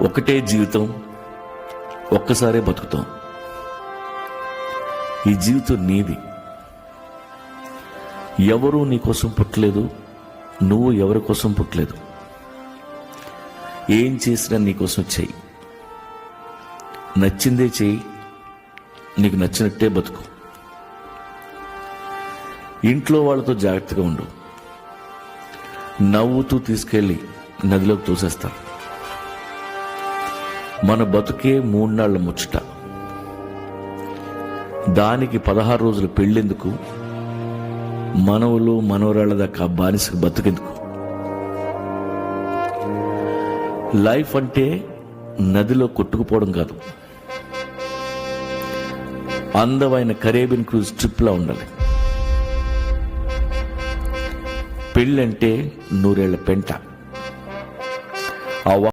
ఒకటే జీవితం, ఒక్కసారే బతుకుతాం. ఈ జీవితం నీది. ఎవరూ నీ కోసం పుట్టలేదు, నువ్వు ఎవరి కోసం పుట్టలేదు. ఏం చేసినా నీకోసం చెయ్యి, నచ్చిందే చెయ్యి, నీకు నచ్చినట్టే బతుకు. ఇంట్లో వాళ్ళతో జాగ్రత్తగా ఉండు. నవ్వుతూ తీసుకెళ్ళి నదిలోకి తోసేస్తారు. మన బతుకే 3 నాళ్ల ముచ్చట. దానికి 16 రోజుల పెళ్ళెందుకు? మనవలు మనవరాళ్ల దాకా బానిసకు బతుకెందుకు? లైఫ్ అంటే నదిలో కొట్టుకుపోవడం కాదు, అందమైన కరేబియన్ క్రూజ్ ట్రిప్లా ఉండాలి. పెళ్ళంటే 100 ఏళ్ల పెంట.